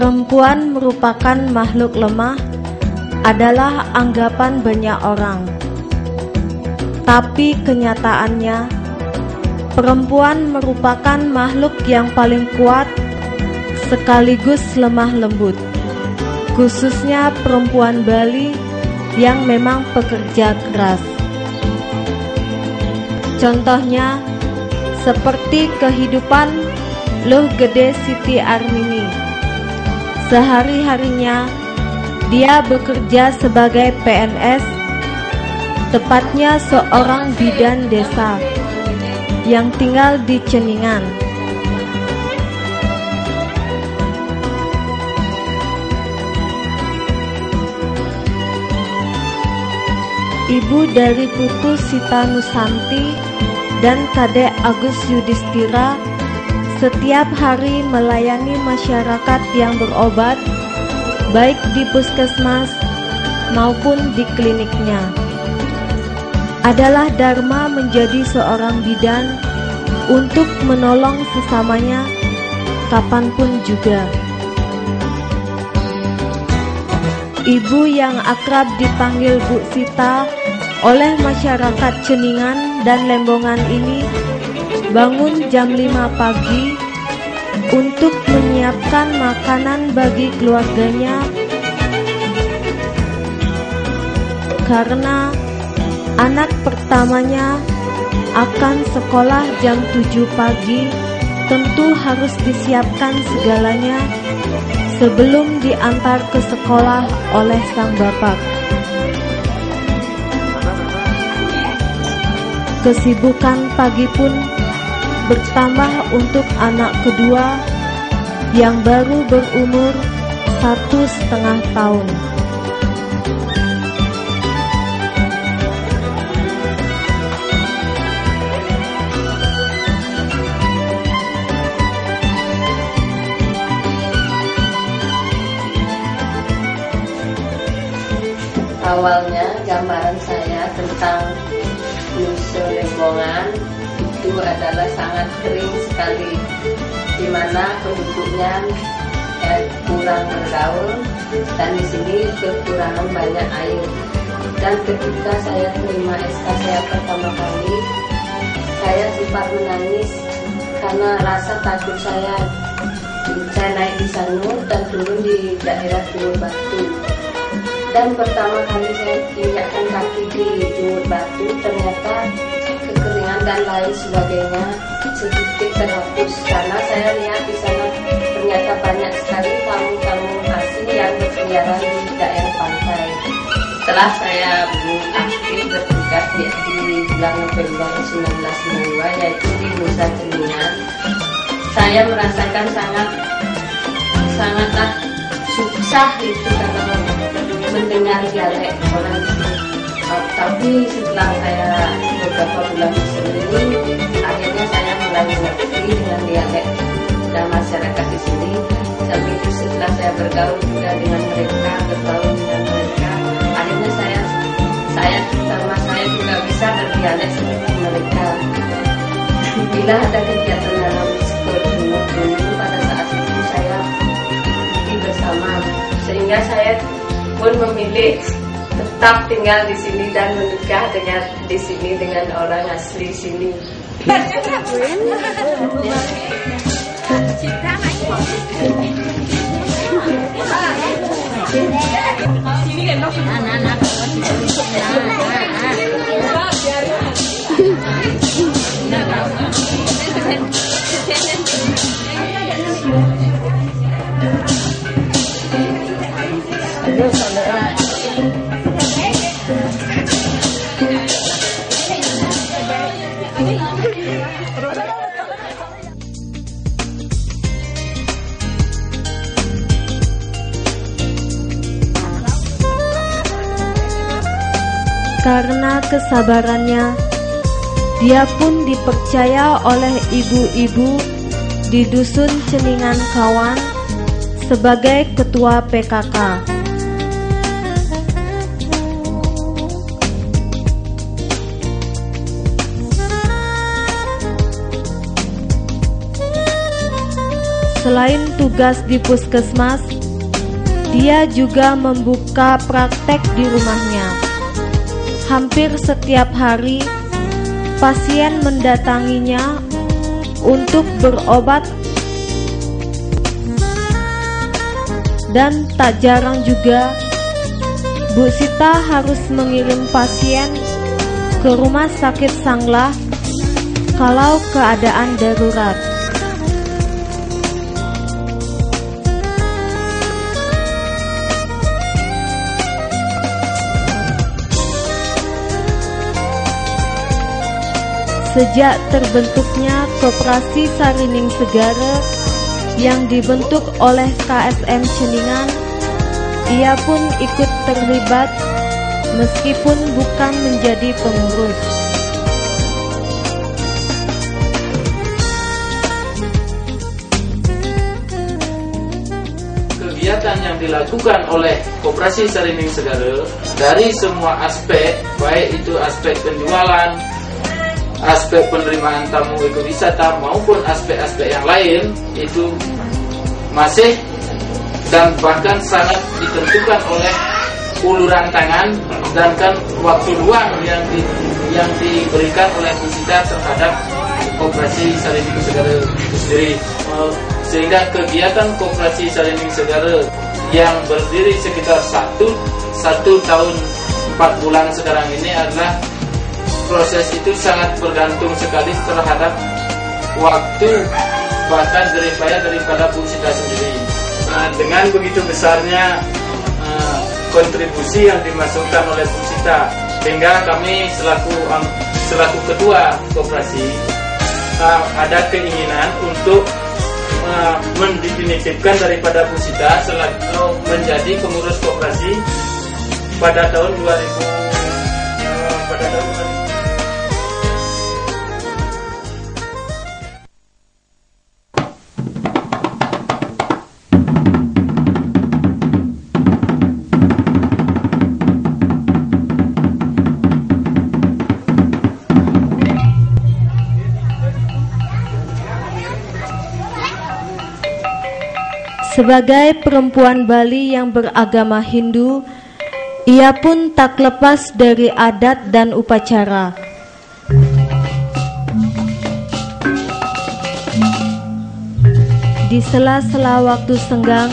Perempuan merupakan makhluk lemah adalah anggapan banyak orang. Tapi kenyataannya, perempuan merupakan makhluk yang paling kuat sekaligus lemah lembut, khususnya perempuan Bali yang memang pekerja keras. Contohnya, seperti kehidupan Luh Gede Siti Armini. Sehari-harinya dia bekerja sebagai PNS, tepatnya seorang bidan desa yang tinggal di Ceningan. Ibu dari Putu Sita Nusanti dan Kadek Agus Yudhistira setiap hari melayani masyarakat yang berobat, baik di puskesmas maupun di kliniknya. Adalah dharma menjadi seorang bidan untuk menolong sesamanya kapanpun juga. Ibu yang akrab dipanggil Bu Sita oleh masyarakat Ceningan dan Lembongan ini bangun jam 5 pagi untuk menyiapkan makanan bagi keluarganya karena anak pertamanya akan sekolah jam 7 pagi. Tentu harus disiapkan segalanya sebelum diantar ke sekolah oleh sang bapak. Kesibukan pagi pun bertambah untuk anak kedua yang baru berumur 1,5 tahun. Awalnya gambaran saya tentang dusun Lembongan itu adalah sangat kering sekali, di mana penduduknya kurang bergaul dan di sini kekurangan banyak air. Dan ketika saya terima SK saya pertama kali, saya sempat menangis karena rasa takut saya naik di Sanur dan turun di daerah Jumur Batu. Dan pertama kali saya injakkan kaki di Jumur Batu, ternyata kekeringan dan lain sebagainya sedikit terhapus karena saya lihat di sana ternyata banyak sekali tamu-tamu asing yang berkeliaran di daerah pantai. Setelah saya aktif bertugas di bulan November 1992 yaitu di Nusa Ceningan, saya merasakan sangatlah susah itu karena mendengar dialek orang di sini. Tapi setelah saya beberapa bulan di sini, akhirnya saya mulai mengerti dengan dialek dan masyarakat di sini. Sampai itu setelah saya bergaul juga dengan mereka, bergaul dengan mereka, akhirnya saya juga bisa berdialek seperti mereka. Bila ada kegiatan dalam sekolah pada saat itu saya ikuti bersama, sehingga saya pun memilih tetap tinggal di sini dan menikah di sini dengan orang asli sini. Karena kesabarannya, dia pun dipercaya oleh ibu-ibu di Dusun Ceningan Kawan sebagai ketua PKK. Selain tugas di puskesmas, dia juga membuka praktek di rumahnya. Hampir setiap hari, pasien mendatanginya untuk berobat, dan tak jarang juga Bu Sita harus mengirim pasien ke rumah sakit Sanglah kalau keadaan darurat. Sejak terbentuknya Koperasi Sarining Segara yang dibentuk oleh KSM Ceningan, ia pun ikut terlibat meskipun bukan menjadi pengurus. Kegiatan yang dilakukan oleh Koperasi Sarining Segara dari semua aspek, baik itu aspek penjualan, aspek penerimaan tamu ekowisata maupun aspek-aspek yang lain, itu masih dan bahkan sangat ditentukan oleh uluran tangan dan kan waktu luang yang diberikan oleh Bu Sita terhadap Koperasi Sarining Segara itu sendiri. Sehingga kegiatan Koperasi Sarining Segara yang berdiri sekitar satu tahun 4 bulan sekarang ini adalah proses itu sangat bergantung sekali terhadap waktu bahkan jeripaya daripada Bu Sita sendiri. Dengan begitu besarnya kontribusi yang dimasukkan oleh Bu Sita, sehingga kami selaku ketua koperasi ada keinginan untuk mendefinitifkan daripada Bu Sita selaku menjadi pengurus koperasi pada tahun 2000. Sebagai perempuan Bali yang beragama Hindu, ia pun tak lepas dari adat dan upacara. Di sela-sela waktu senggang,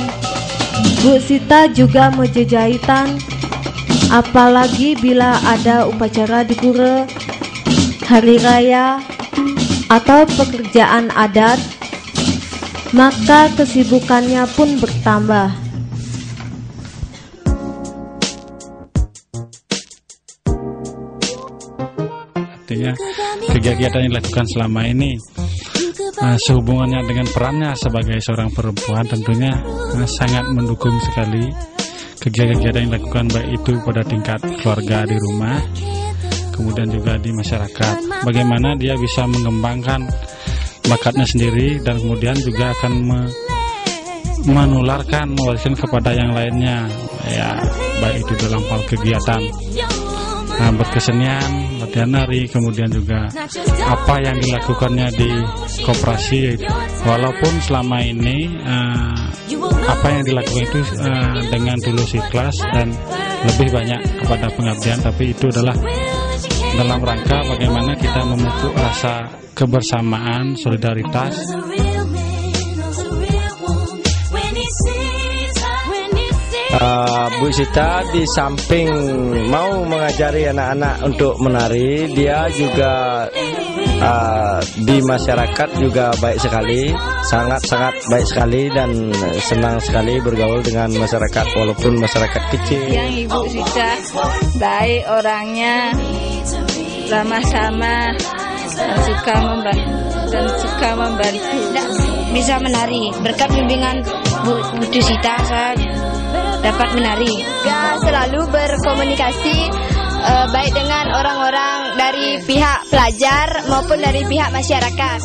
Bu Sita juga menjejahitan, apalagi bila ada upacara di pura, hari raya, atau pekerjaan adat, maka kesibukannya pun bertambah. Artinya kegiatan yang dilakukan selama ini sehubungannya dengan perannya sebagai seorang perempuan tentunya sangat mendukung sekali kegiatan yang dilakukan, baik itu pada tingkat keluarga di rumah, kemudian juga di masyarakat. Bagaimana dia bisa mengembangkan bakatnya sendiri dan kemudian juga akan mewariskan kepada yang lainnya, ya, baik itu dalam hal kegiatan berkesenian, latihan nari, kemudian juga apa yang dilakukannya di koperasi, walaupun selama ini apa yang dilakukan itu dengan tulus ikhlas dan lebih banyak kepada pengabdian, tapi itu adalah dalam rangka bagaimana kita memupuk rasa kebersamaan, solidaritas. Bu Sita di samping mau mengajari anak-anak untuk menari, dia juga di masyarakat juga baik sekali, sangat-sangat baik sekali dan senang sekali bergaul dengan masyarakat walaupun masyarakat kecil. Yang Ibu Sita baik orangnya, ramah-ramah, dan suka membantu. Bisa menari berkat bimbingan Bu Sita, saya dapat menari. Juga selalu berkomunikasi baik dengan orang-orang dari pihak pelajar maupun dari pihak masyarakat.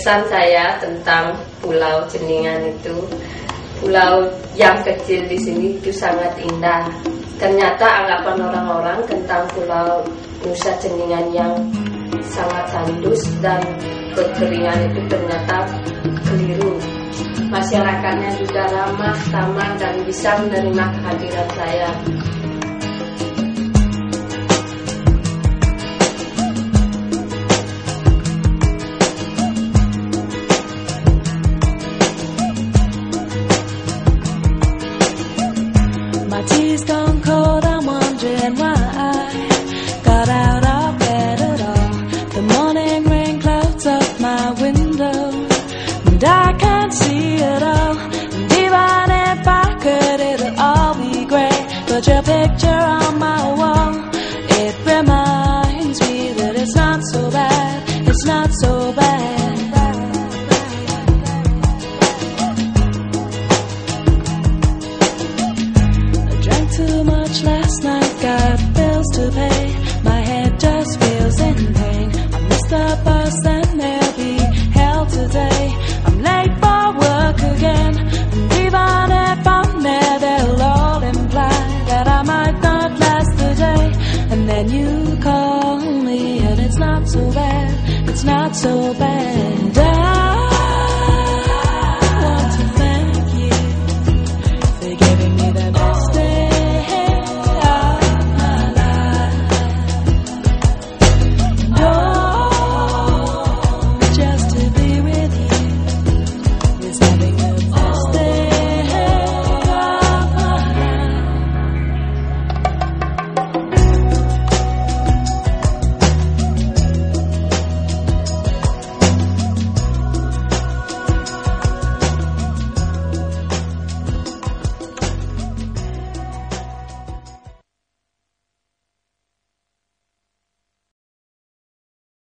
kesan saya tentang Pulau Ceningan itu, pulau yang kecil di sini itu sangat indah. Ternyata anggapan orang-orang tentang Pulau Nusa Ceningan yang sangat tandus dan kekeringan itu ternyata keliru. Masyarakatnya juga ramah, tamah, dan bisa menerima kehadiran saya. My tea's gone cold, I'm wondering why I got out of bed at all. The morning rain clouds up my window, and I can't see it all. And even if I could, it'll all be great. But your picture on my wall, it reminds me that it's not so bad, it's not so bad. Too much last night, got bills to pay. My head just feels in pain. I missed the bus and there'll be hell today. I'm late for work again, and even if I'm there, they'll all imply that I might not last the day. And then you call me, and it's not so bad, it's not so bad.